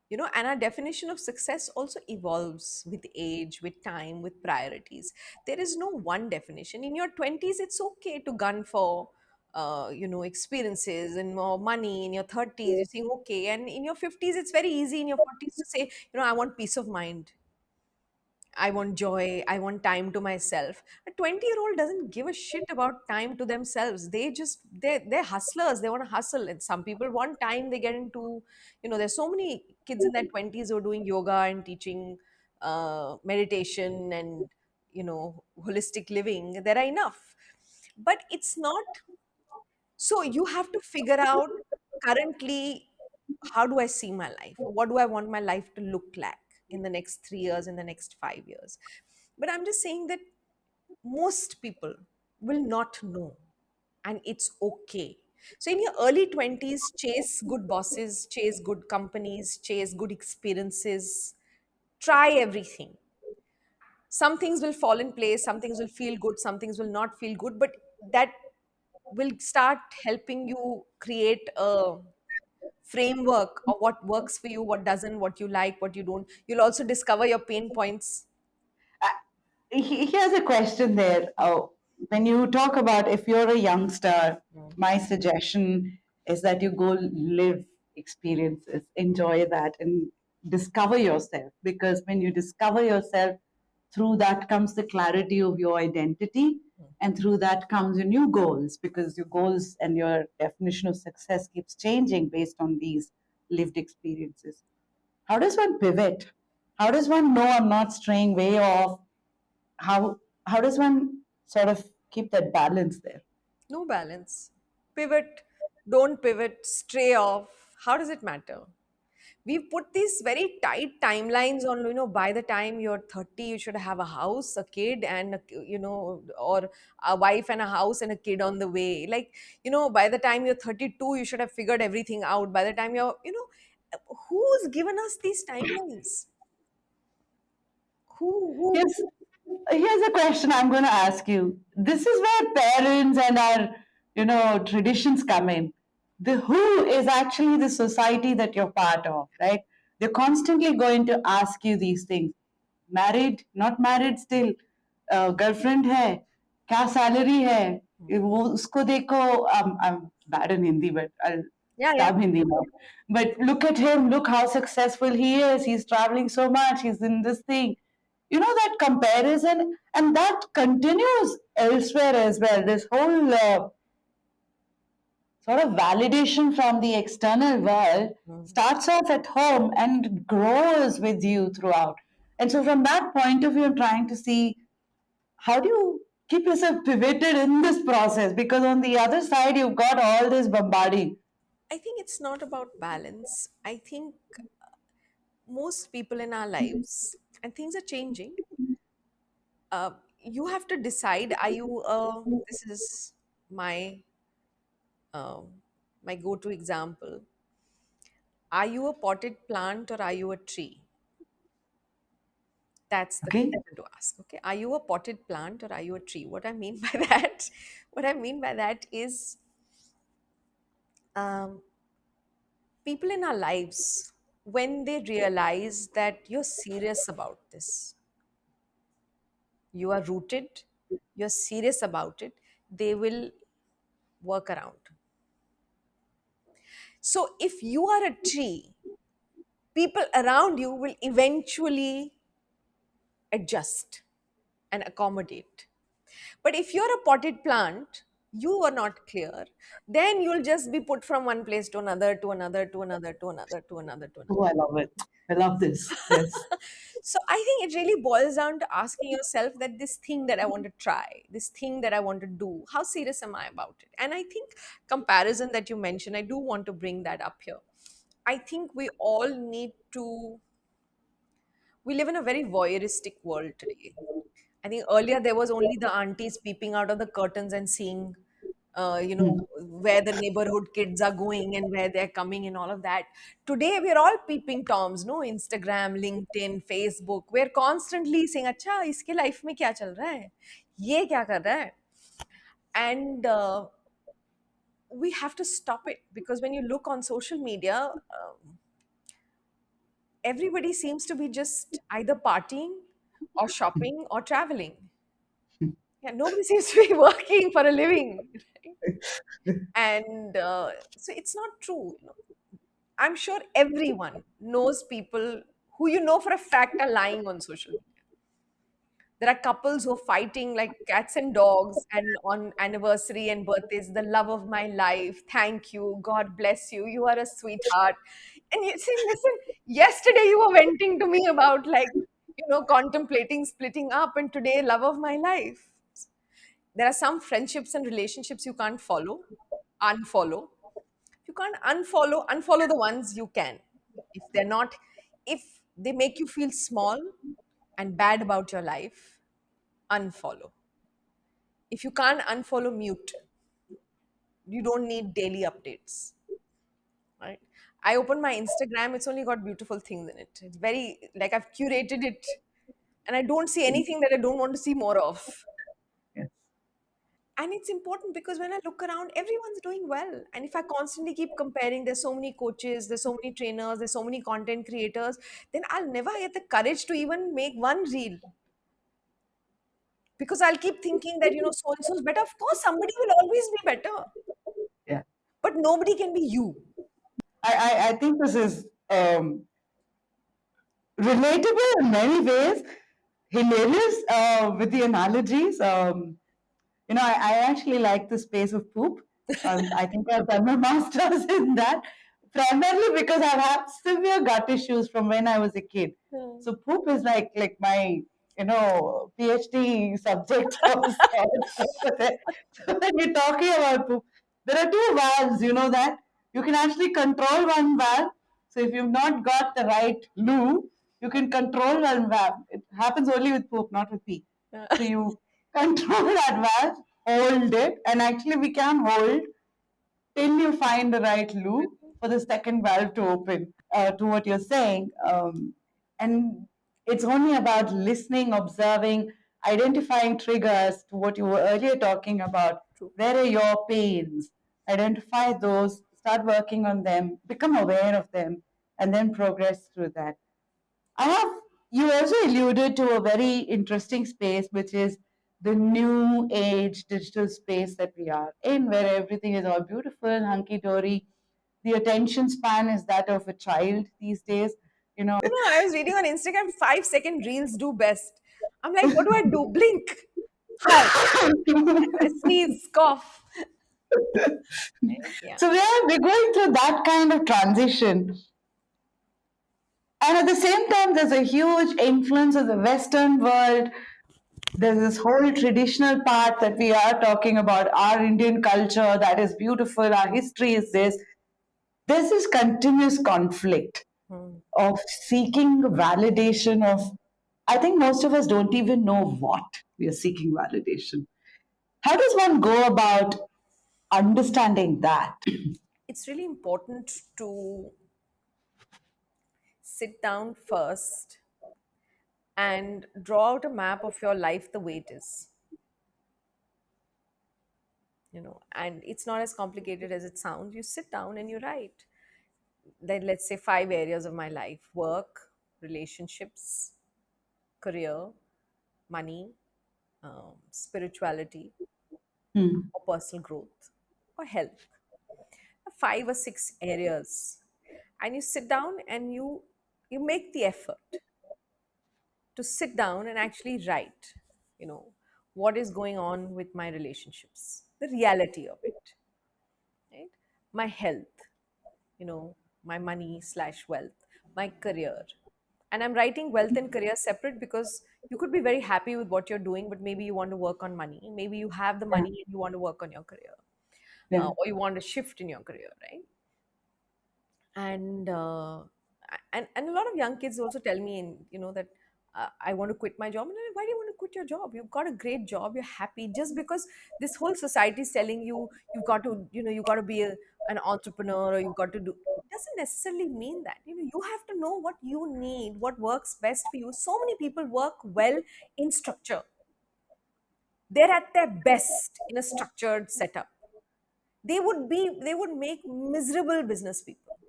And our definition of success also evolves with age, with time, with priorities. There is no one definition. In your 20s, it's okay to gun for experiences and more money. In your 30s, you think okay, and in your 50s, it's very easy. In your 40s, to say, I want peace of mind, I want joy, I want time to myself. A 20-year-old doesn't give a shit about time to themselves. They're hustlers. They want to hustle. And some people want time, they get into, there's so many kids in their 20s who are doing yoga and teaching meditation and, holistic living. There are enough. But it's not, so you have to figure out currently, how do I see my life? What do I want my life to look like in the next 3 years, in the next 5 years? But I'm just saying that most people will not know, and it's okay. So in your early 20s, chase good bosses, chase good companies, chase good experiences, try everything. Some things will fall in place, some things will feel good, some things will not feel good, but that will start helping you create a framework of what works for you, what doesn't, what you like, what you don't. You'll also discover your pain points. Here's a question there. When you talk about if you're a youngster, Mm. my suggestion is that you go live experiences, enjoy that, and discover yourself. Because when you discover yourself, through that comes the clarity of your identity, and through that comes your new goals, because your goals and your definition of success keeps changing based on these lived experiences. How does one pivot? How does one know I'm not straying way off? How does one sort of keep that balance there? No balance. Pivot, don't pivot, stray off. How does it matter? We've put these very tight timelines on, by the time you're 30, you should have a house, a kid, and, or a wife and a house and a kid on the way. Like, by the time you're 32, you should have figured everything out. By the time who's given us these timelines? Who? Here's, here's a question I'm going to ask you. This is where parents and our, traditions come in. The who is actually the society that you're part of, right? They're constantly going to ask you these things. Married, not married still, girlfriend है, क्या salary है, वो उसको देखो. I'm bad in Hindi, but I'll Yeah, yeah. stab Hindi now. But look at him, look how successful he is. He's traveling so much, he's in this thing. That comparison, and that continues elsewhere as well. This whole sort of validation from the external world Mm. starts off at home and grows with you throughout. And so, from that point of view, I'm trying to see how do you keep yourself pivoted in this process? Because on the other side, you've got all this bombarding. I think it's not about balance. I think most people in our lives, and things are changing, you have to decide, are you this is my my go to example. Are you a potted plant or are you a tree? That's the Okay? question to ask. Okay, are you a potted plant or are you a tree? What I mean by that, what I mean by that is, um, people in our lives, when they realize that you're serious about this, you are rooted, you're serious about it, they will work around. So if you are a tree, people around you will eventually adjust and accommodate. But if you're a potted plant, you are not clear, then you'll just be put from one place to another, to another, to another, to another, to another, to Oh, another. I love it. I love this. Yes. So I think it really boils down to asking yourself that this thing that I want to try, this thing that I want to do, how serious am I about it? And I think comparison that you mentioned, I do want to bring that up here. I think we all need to, we live in a very voyeuristic world today. I think earlier there was only the aunties peeping out of the curtains and seeing, Hmm. where the neighborhood kids are going and where they're coming and all of that. Today we're all peeping toms, no? Instagram, LinkedIn, Facebook. We're constantly saying, "Acha, iske life में क्या चल रहा है? ये क्या कर रहा है?" And we have to stop it, because when you look on social media, everybody seems to be just either partying or shopping or traveling. Yeah, nobody seems to be working for a living, right? And so it's not true. I'm sure everyone knows people who you know for a fact are lying on social media. There are couples who are fighting like cats and dogs, and on anniversary and birthdays, the love of my life. Thank you. God bless you. You are a sweetheart. And you say, listen, yesterday you were venting to me about, like, contemplating splitting up, and today, love of my life. There are some friendships and relationships you can't unfollow. You can't unfollow the ones you can. If they're not, if they make you feel small and bad about your life, unfollow. If you can't unfollow, mute. You don't need daily updates, right? I open my Instagram, it's only got beautiful things in it. It's very, like, I've curated it, and I don't see anything that I don't want to see more of. Yes. And it's important because when I look around, everyone's doing well. And if I constantly keep comparing, there's so many coaches, there's so many trainers, there's so many content creators, then I'll never get the courage to even make one reel, because I'll keep thinking that, so and so is better. Of course, somebody will always be better, Yeah. but nobody can be you. I think this is relatable in many ways, hilarious with the analogies. I actually like the space of poop. I think I've done my master's in that, primarily because I've had severe gut issues from when I was a kid. Hmm. So poop is like my PhD subject of sorts. So when you're talking about poop, there are two valves. You know that you can actually control one valve. So if you've not got the right loo, you can control one valve. It happens only with poop, not with pee. So you control that valve, hold it, and actually we can hold till you find the right loo for the second valve to open. To what you're saying, and it's only about listening, observing, identifying triggers. To what you were earlier talking about, True. where are your pains? Identify those, start working on them, become aware of them, and then progress through that. I have, you also alluded to a very interesting space, which is the new age digital space that we are in, where everything is all beautiful, hunky dory. The attention span is that of a child these days. You know, No, I was reading on Instagram, 5-second reels do best. I'm like, what do I do? Blink. How? Sneeze, cough. Right? Yeah. so we're going through that kind of transition. And at the same time, there's a huge influence of the Western world. There's this whole traditional part that we are talking about, our Indian culture that is beautiful, our history is this. There's this continuous conflict Hmm. of seeking validation of, I think most of us don't even know what we are seeking validation. How does one go about understanding that? It's really important to sit down first and draw out a map of your life the way it is, and it's not as complicated as it sounds. You sit down and you write, then let's say 5 areas of my life: work, relationships, career, money, spirituality, Hmm. or personal growth, or health. 5 or 6 areas, and you sit down and you make the effort to sit down and actually write, you know what is going on with my relationships, the reality of it, right? My health, my money slash wealth, my career. And I'm writing wealth and career separate because you could be very happy with what you're doing, but maybe you want to work on money, maybe you have the Yeah, money and you want to work on your career, yeah, or you want to shift in your career, right? And a lot of young kids also tell me, that I want to quit my job. And I'm like, why do you want to quit your job? You've got a great job, you're happy. Just because this whole society is telling you you've got to, you got to be an entrepreneur, or you've got to do, doesn't necessarily mean that. You have to know what you need, what works best for you. So many people work well in structure. They're at their best in a structured setup. They would make miserable business people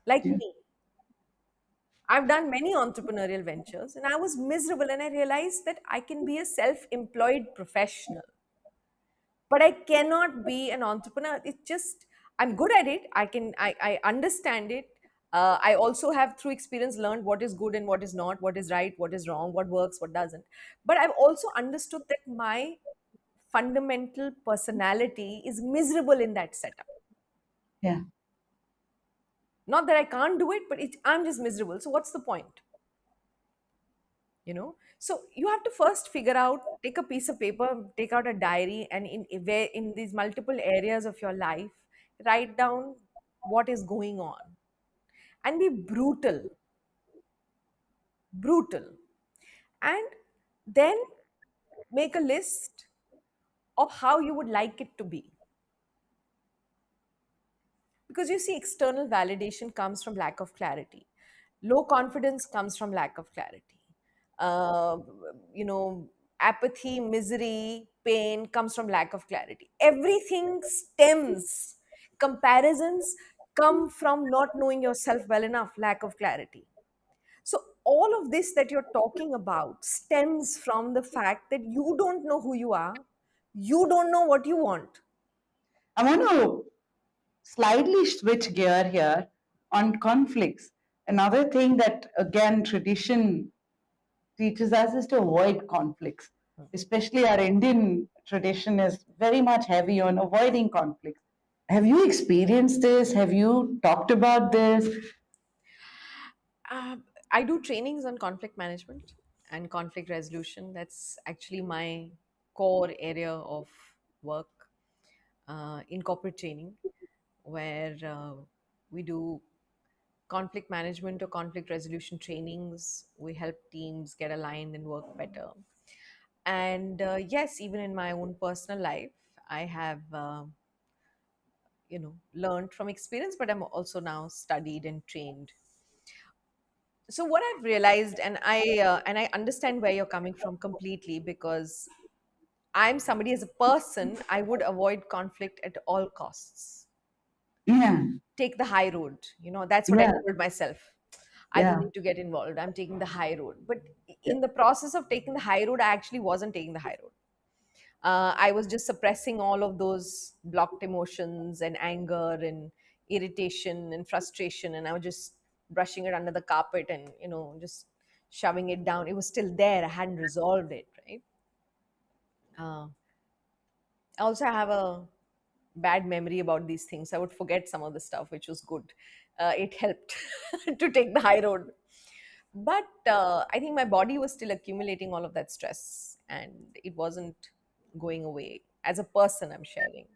like yeah, me. I've done many entrepreneurial ventures and I was miserable, and I realized that I can be a self employed professional, but I cannot be an entrepreneur. It's just, I'm good at it. I understand it. I also have, through experience, learned what is good and what is not, what is right, what is wrong, what works, what doesn't. But I've also understood that my fundamental personality is miserable in that setup. yeah, Not that I can't do it, but I'm just miserable. So what's the point? So you have to first figure out, take a piece of paper, take out a diary, and where in these multiple areas of your life, write down what is going on, and be brutal, and then make a list of how you would like it to be. Because you see, external validation comes from lack of clarity, low confidence comes from lack of clarity, uh, you know apathy, misery, pain comes from lack of clarity. Everything stems, comparisons come from not knowing yourself well enough, lack of clarity. So, all of this that you're talking about stems from the fact that you don't know who you are, you don't know what you want. I want to slightly switch gear here on conflicts. Another thing that, again, tradition teaches us is to avoid conflicts. Especially our Indian tradition is very much heavy on avoiding conflicts. Have you experienced this? Have you talked about this? I do trainings on conflict management and conflict resolution. That's actually my core area of work in corporate training, where we do conflict management or conflict resolution trainings. We help teams get aligned and work better. And yes, even in my own personal life, I have learned from experience, but I'm also now studied and trained. So what I've realized, and I understand where you're coming from completely, because I'm somebody, as a person, I would avoid conflict at all costs. Yeah, Take the high road. That's what I yeah, told myself. I don't yeah. need to get involved. I'm taking the high road. But in the process of taking the high road, I actually wasn't taking the high road. I was just suppressing all of those blocked emotions and anger and irritation and frustration, and I was just brushing it under the carpet and just shoving it down. It was still there. I hadn't resolved it, right? Uh, I also have a bad memory about these things. I would forget some of the stuff, which was good. It helped to take the high road. But I think my body was still accumulating all of that stress, and it wasn't going away. As a person, I'm sharing.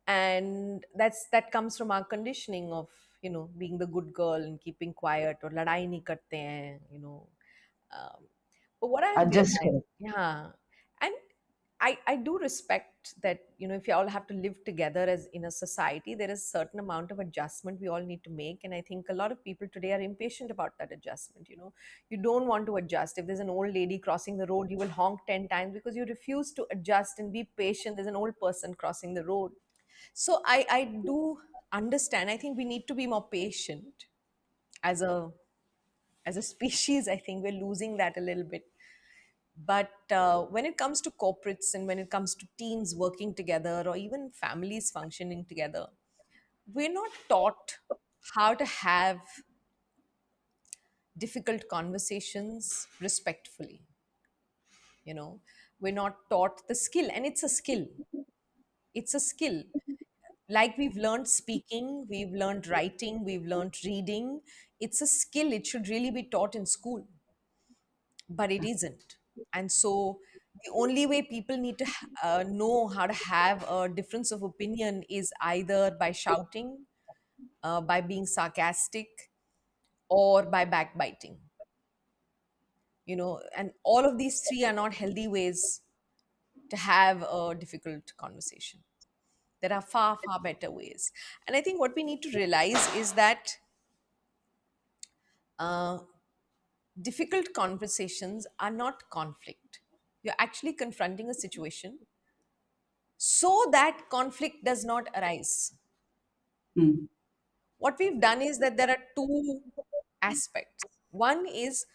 And that comes from our conditioning of being the good girl and keeping quiet, or ladai nahi karte hain, um, but what I've Just realized, yeah, and I do respect that, if you all have to live together as in a society, there is a certain amount of adjustment we all need to make. And I think a lot of people today are impatient about that adjustment. You don't want to adjust. If there's an old lady crossing the road, you will honk 10 times because you refuse to adjust and be patient. There's an old person crossing the road. So I do understand. I think we need to be more patient as a species. I think we're losing that a little bit. But when it comes to corporates and when it comes to teams working together or even families functioning together, we're not taught how to have difficult conversations respectfully. You know, we're not taught the skill, and it's a skill. It's a skill. Like we've learned speaking, we've learned writing, we've learned reading. It's a skill. It should really be taught in school, but it isn't. And so the only way people need to know how to have a difference of opinion is either by shouting, by being sarcastic, or by backbiting. And all of these three are not healthy ways to have a difficult conversation. There are far, far better ways. And I think what we need to realize is that uh, difficult conversations are not conflict. You're actually confronting a situation so that conflict does not arise. mm, What we've done is that there are two aspects. One is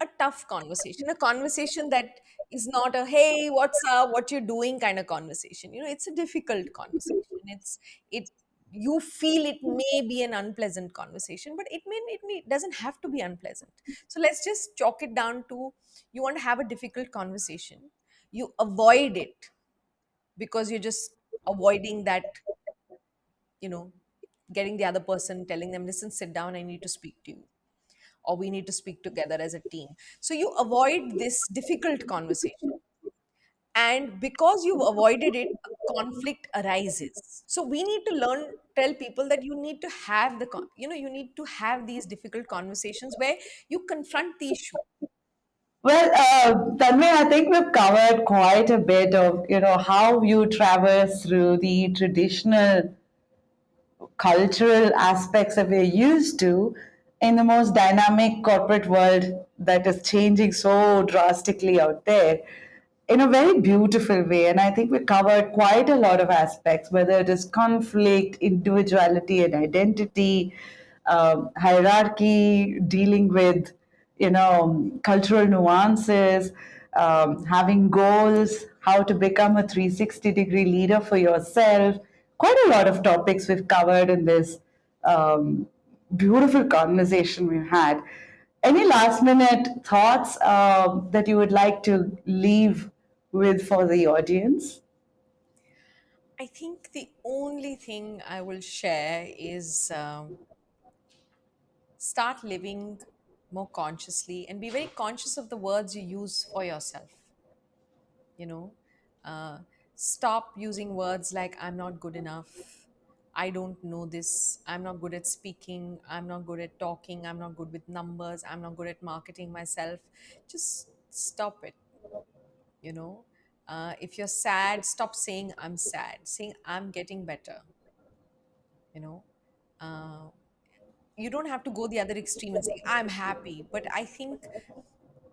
a tough conversation, a conversation that is not a hey, what's up, what you're doing kind of conversation. It's a difficult conversation. It You feel it may be an unpleasant conversation, but it doesn't have to be unpleasant. So let's just chalk it down to, you want to have a difficult conversation, you avoid it because you're just avoiding that, you know getting the other person, telling them, listen, sit down, I need to speak to you, or we need to speak together as a team. So you avoid this difficult conversation, and because you've avoided it, a conflict arises. So we need to tell people that you need to have you need to have these difficult conversations where you confront the issue. well, Tanmay, I think we've covered quite a bit of how you traverse through the traditional cultural aspects that we're used to in the most dynamic corporate world that is changing so drastically out there. in a very beautiful way. And I think we covered quite a lot of aspects, whether it is conflict, individuality, and identity, hierarchy, dealing with, cultural nuances, having goals, how to become a 360-degree leader for yourself. Quite a lot of topics we've covered in this beautiful conversation we've had. Any last minute thoughts that you would like to leave with for the audience? I think the only thing I will share is start living more consciously and be very conscious of the words you use for yourself. You know, uh, stop using words like I'm not good enough, I don't know this, I'm not good at speaking, I'm not good at talking, I'm not good with numbers, I'm not good at marketing myself. Just stop it. you know if you're sad, stop saying I'm sad, saying I'm getting better. you know uh, you don't have to go the other extreme and say I'm happy, but I think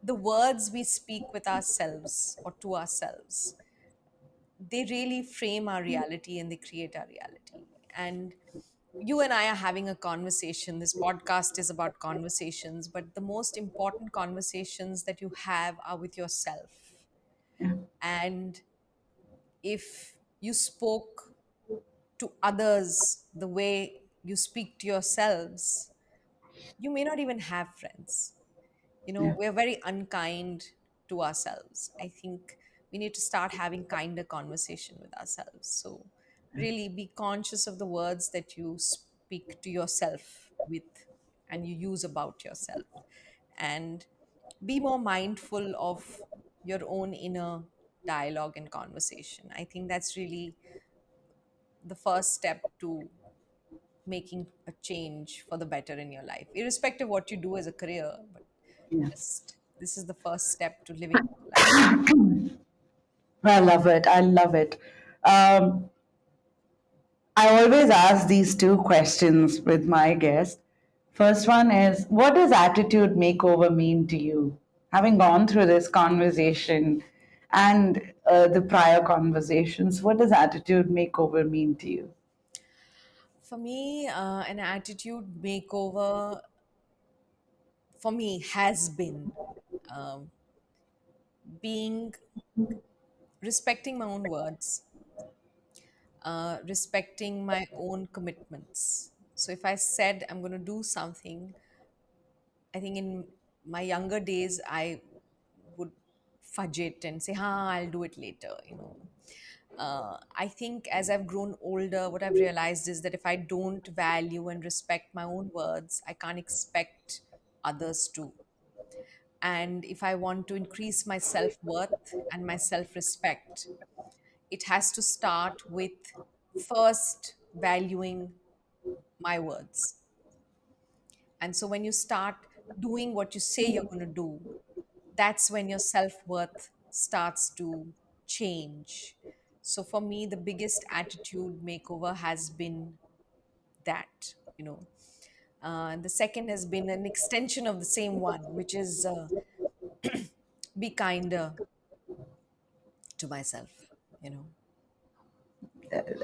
the words we speak with ourselves or to ourselves, they really frame our reality and they create our reality. And you and I are having a conversation. This podcast is about conversations, but the most important conversations that you have are with yourself. Yeah. And if you spoke to others the way you speak to yourselves, you may not even have friends. Yeah. We're very unkind to ourselves. I think we need to start having kinder conversation with ourselves. So really be conscious of the words that you speak to yourself with and you use about yourself, and be more mindful of your own inner dialogue and conversation. I think that's really the first step to making a change for the better in your life, irrespective of what you do as a career. But Yeah. just this is the first step to living a better life. I love it. I love it. Um, I always ask these two questions with my guest. First one is, what does attitude makeover mean to you? Having gone through this conversation and the prior conversations, what does attitude makeover mean to you? For me, an attitude makeover for me has been um, being respecting my own words, respecting my own commitments. So if I said I'm going to do something, I think in my younger days, I would fudge it and say, "Ha, I'll do it later." I think as I've grown older, what I've realized is that if I don't value and respect my own words, I can't expect others to. And if I want to increase my self worth and my self respect, it has to start with first valuing my words. And so when you start doing what you say you're going to do, that's when your self worth starts to change. So for me, the biggest attitude makeover has been that, And the second has been an extension of the same one, which is be kinder to myself, you know.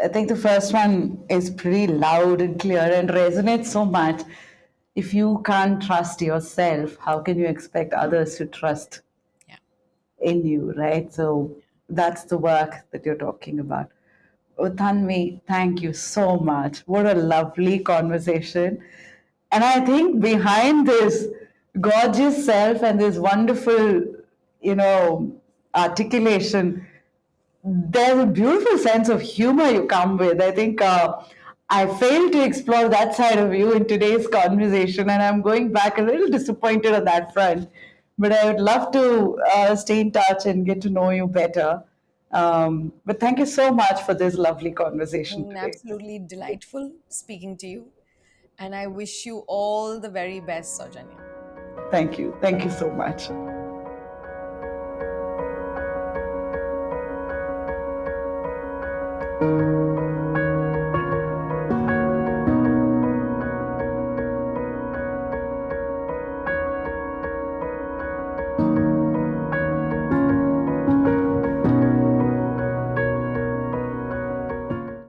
I think the first one is pretty loud and clear and resonates so much. If you can't trust yourself, how can you expect others to trust Yeah. in you, right? So that's the work that you're talking about. Oh, Tanvi, thank you so much. What a lovely conversation. And I think behind this gorgeous self and this wonderful, articulation, there's a beautiful sense of humor you come with. I think I failed to explore that side of you in today's conversation, and I'm going back a little disappointed on that front. But I would love to stay in touch and get to know you better. But thank you so much for this lovely conversation today. Absolutely delightful speaking to you. And I wish you all the very best, Saujanya. Thank you. Thank you so much.